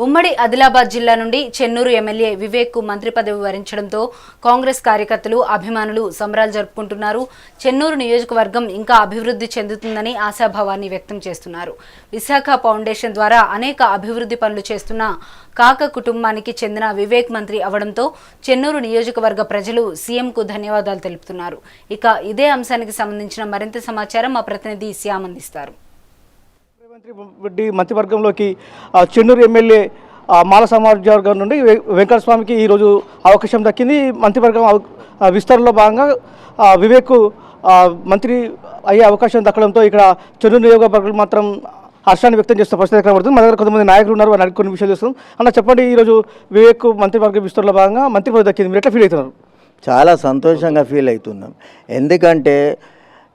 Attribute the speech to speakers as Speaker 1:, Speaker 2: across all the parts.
Speaker 1: ఉమ్మడి ఆదిలాబాద్ జిల్లా నుండి చెన్నూరు ఎమ్మెల్యే వివేక్ కు మంత్రి పదవి వరించడంతో కాంగ్రెస్ కార్యకర్తలు అభిమానులు సంబరాలు జరుపుకుంటున్నారు. చెన్నూరు నియోజకవర్గం ఇంకా అభివృద్ధి చెందుతుందని ఆశాభావాన్ని వ్యక్తం చేస్తున్నారు. విశాఖ ఫౌండేషన్ ద్వారా అనేక అభివృద్ధి పనులు చేస్తున్న కాక కుటుంబానికి చెందిన వివేక్ మంత్రి అవడంతో చెన్నూరు నియోజకవర్గ ప్రజలు సీఎంకు ధన్యవాదాలు తెలుపుతున్నారు. ఇక ఇదే అంశానికి సంబంధించిన మరింత సమాచారం మా ప్రతినిధి శ్యామ్ అందిస్తారు.
Speaker 2: మంత్రివర్గంలోకి చెన్నూరు ఎమ్మెల్యే మాల సమాజవర్గం నుండి వెంకటస్వామికి ఈరోజు అవకాశం దక్కింది. మంత్రివర్గం విస్తరణలో భాగంగా వివేక్ మంత్రి అయ్యే అవకాశం దక్కడంతో ఇక్కడ చెన్నూరు నియోజకవర్గం మాత్రం హర్షాన్ని వ్యక్తం చేస్తున్న పరిస్థితి కనబడుతుంది. మన దగ్గర కొంతమంది నాయకులు ఉన్నారు, వారిని కొన్ని విషయాలు చేస్తాం. అన్న చెప్పండి, ఈరోజు వివేక్ మంత్రివర్గ విస్తరణలో భాగంగా మంత్రి పదవి దక్కింది, మీరు ఎట్లా ఫీల్ అవుతున్నారు?
Speaker 3: చాలా సంతోషంగా ఫీల్ అవుతున్నాం. ఎందుకంటే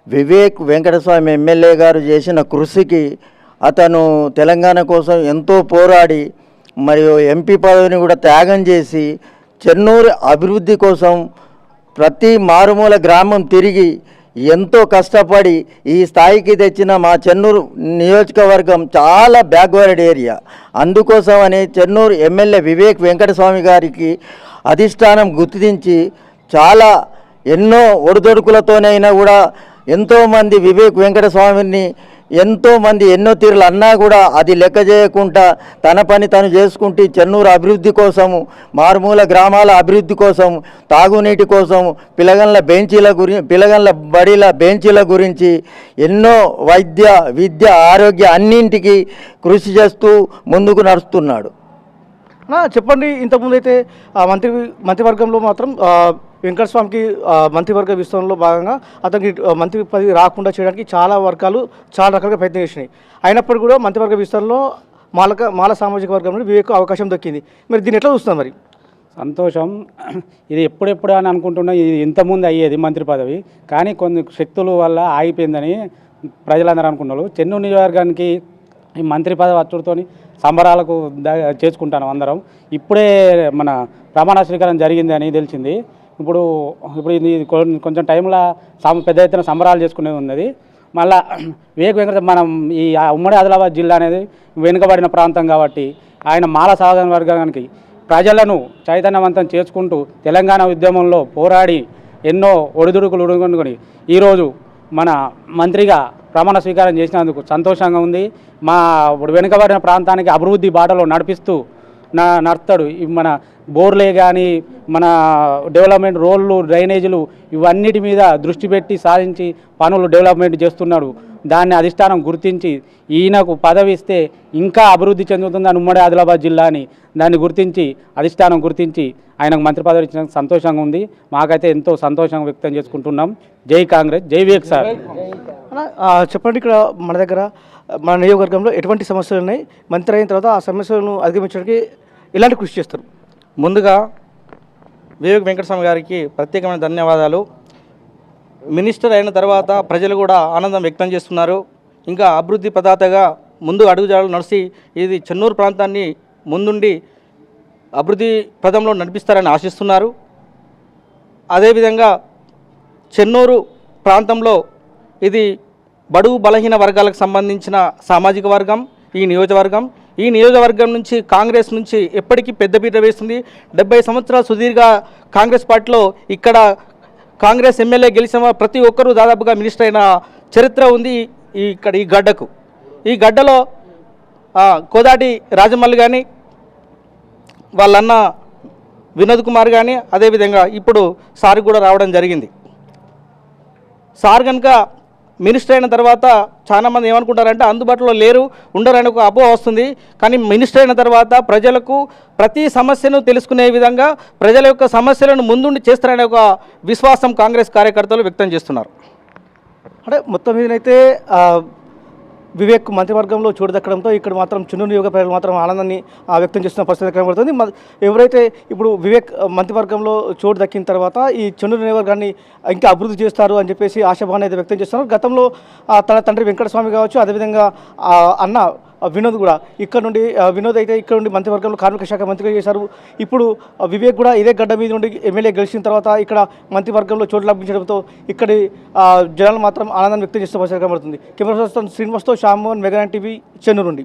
Speaker 3: వివేక్ వెంకటస్వామి ఎమ్మెల్యే గారు చేసిన కృషికి అతను తెలంగాణ కోసం ఎంతో పోరాడి మరియు ఎంపీ పదవిని కూడా త్యాగం చేసి చెన్నూరు అభివృద్ధి కోసం ప్రతి మారుమూల గ్రామం తిరిగి ఎంతో కష్టపడి ఈ స్థాయికి తెచ్చిన మా చెన్నూరు నియోజకవర్గం చాలా బ్యాక్వర్డ్ ఏరియా. అందుకోసమని చెన్నూరు ఎమ్మెల్యే వివేక్ వెంకటస్వామి గారికి అధిష్టానం గుర్తించి చాలా ఎన్నో ఒడిదొడుకులతోనైనా కూడా ఎంతోమంది వివేక్ వెంకటస్వామిని ఎంతోమంది ఎన్నో తీరులు అన్నా కూడా అది లెక్క చేయకుండా తన పని తను చేసుకుంటూ చెన్నూరు అభివృద్ధి కోసము, మారుమూల గ్రామాల అభివృద్ధి కోసం, తాగునీటి కోసం, పిల్లగండ్ల బడిల బెంచీల గురించి ఎన్నో వైద్య విద్య ఆరోగ్య అన్నింటికి కృషి చేస్తూ ముందుకు నడుస్తున్నాడు.
Speaker 2: చెప్పండి, ఇంతకుముందు అయితే మంత్రివర్గంలో మాత్రం వెంకటస్వామికి మంత్రివర్గ విస్తరణలో భాగంగా అతనికి మంత్రి పదవి రాకుండా చేయడానికి చాలా రకాలుగా ప్రయత్నం చేసినాయి. అయినప్పుడు కూడా మంత్రివర్గ విస్తరణలో మాల సామాజిక వర్గంలో వివేక్ అవకాశం దక్కింది. మరి దీన్ని ఎట్లా చూస్తాం? మరి
Speaker 4: సంతోషం. ఇది ఎప్పుడెప్పుడు అని అనుకుంటున్నా, ఇది ఇంతకుముందు అయ్యేది మంత్రి పదవి, కానీ కొన్ని శక్తుల వల్ల ఆగిపోయిందని ప్రజలందరూ అనుకున్నారు. చెన్నూరు నియోజకవర్గానికి ఈ మంత్రి పదవి వచ్చుడుతో సంబరాలకు చేసుకుంటాను అందరం. ఇప్పుడే మన ప్రమాణ స్వీకారం జరిగింది అని తెలిసింది. ఇప్పుడు ఇది కొంచెం టైంలో పెద్ద ఎత్తున సంబరాలు చేసుకునేది ఉన్నది. మళ్ళా వెంకట మనం ఈ ఉమ్మడి ఆదిలాబాద్ జిల్లా అనేది వెనుకబడిన ప్రాంతం కాబట్టి ఆయన మాల సాధన వర్గానికి ప్రజలను చైతన్యవంతం చేసుకుంటూ తెలంగాణ ఉద్యమంలో పోరాడి ఎన్నో ఒడిదుడుకులు ఉడుకొని ఈరోజు మన మంత్రిగా ప్రమాణ స్వీకారం చేసినందుకు సంతోషంగా ఉంది. మా వెనుకబడిన ప్రాంతానికి అభివృద్ధి బాటలో నడిపిస్తూ నడుస్తాడు. మన బోర్లే కానీ మన డెవలప్మెంట్ రోడ్లు, డ్రైనేజీలు ఇవన్నిటి మీద దృష్టి పెట్టి సాధించి పనులు డెవలప్మెంట్ చేస్తున్నాడు. దాన్ని అధిష్టానం గుర్తించి ఈయనకు పదవి ఇస్తే ఇంకా అభివృద్ధి చెందుతుందని ఉమ్మడి ఆదిలాబాద్ జిల్లా అని దాన్ని గుర్తించి అధిష్టానం గుర్తించి ఆయనకు మంత్రి పదవి ఇచ్చిన సంతోషంగా ఉంది. మాకైతే ఎంతో సంతోషంగా వ్యక్తం చేసుకుంటున్నాం. జై కాంగ్రెస్, జై వివేక్ సార్.
Speaker 2: చెప్పండి, ఇక్కడ మన నియోజకవర్గంలో ఎటువంటి సమస్యలు ఉన్నాయి, మంత్రి అయిన తర్వాత ఆ సమస్యలను అధిగమించడానికి ఎలాంటి కృషి చేస్తారు?
Speaker 5: ముందుగా వివేక్ వెంకటస్వామి గారికి ప్రత్యేకమైన ధన్యవాదాలు. మినిస్టర్ అయిన తర్వాత ప్రజలు కూడా ఆనందం వ్యక్తం చేస్తున్నారు. ఇంకా అభివృద్ధి ప్రదాతగా ముందు అడుగుజాడలు నడిచి ఇది చెన్నూరు ప్రాంతాన్ని ముందుండి అభివృద్ధి పదంలో నడిపిస్తారని ఆశిస్తున్నారు. అదేవిధంగా చెన్నూరు ప్రాంతంలో ఇది బడుగు బలహీన వర్గాలకు సంబంధించిన సామాజిక వర్గం ఈ నియోజకవర్గం నుంచి కాంగ్రెస్ నుంచి ఎప్పటికీ పెద్దపీట వేస్తుంది. 70 సంవత్సరాల సుదీర్ఘ కాంగ్రెస్ పార్టీలో ఇక్కడ కాంగ్రెస్ ఎమ్మెల్యే గెలిచిన ప్రతి ఒక్కరూ దాదాపుగా మినిస్టర్ అయిన చరిత్ర ఉంది ఇక్కడ ఈ గడ్డకు. ఈ గడ్డలో కోదాటి రాజమల్లి కానీ, వాళ్ళన్న వినోద్ కుమార్ కానీ, అదేవిధంగా ఇప్పుడు సార్ కూడా రావడం జరిగింది. సార్ కనుక మినిస్టర్ అయిన తర్వాత చాలామంది ఏమనుకుంటారంటే అందుబాటులో ఉండరని ఒక అపోహ వస్తుంది. కానీ మినిస్టర్ అయిన తర్వాత ప్రజలకు ప్రతి సమస్యను తెలుసుకునే విధంగా ప్రజల యొక్క సమస్యలను ముందుండి చేస్తారనే ఒక విశ్వాసం కాంగ్రెస్ కార్యకర్తలు వ్యక్తం చేస్తున్నారు.
Speaker 2: అంటే మొత్తం మీదనైతే వివేక్ మంత్రివర్గంలో చోటు దక్కడంతో ఇక్కడ మాత్రం చెన్నూరు నియోజక ప్రజలు మాత్రం ఆనందాన్ని వ్యక్తం చేస్తున్న పరిస్థితి కనబడుతుంది. ఎవరైతే ఇప్పుడు వివేక్ మంత్రివర్గంలో చోటు దక్కిన తర్వాత ఈ చెన్నూరు నియోజకవర్గాన్ని ఇంకా అభివృద్ధి చేస్తారు అని చెప్పేసి ఆశాభావాన్ని అయితే వ్యక్తం చేస్తున్నారు. గతంలో తన తండ్రి వెంకటస్వామి కావచ్చు, అదేవిధంగా అన్న వినోద్ కూడా వినోద్ అయితే ఇక్కడ నుండి మంత్రివర్గంలో కార్మిక శాఖ మంత్రిగా చేశారు. ఇప్పుడు వివేక్ కూడా ఇదే గడ్డ మీద నుండి ఎమ్మెల్యే గెలిచిన తర్వాత ఇక్కడ మంత్రివర్గంలో చోటు లభించడంతో ఇక్కడి జనాలు మాత్రం ఆనందాన్ని వ్యక్తం చేస్తూ పరిస్థితి కనబడుతుంది. కెమెరా పర్సన్ శ్రీనివాస్తో శ్యామ్మోహన్, మెగా టీవీ, చెన్నూరు నుండి.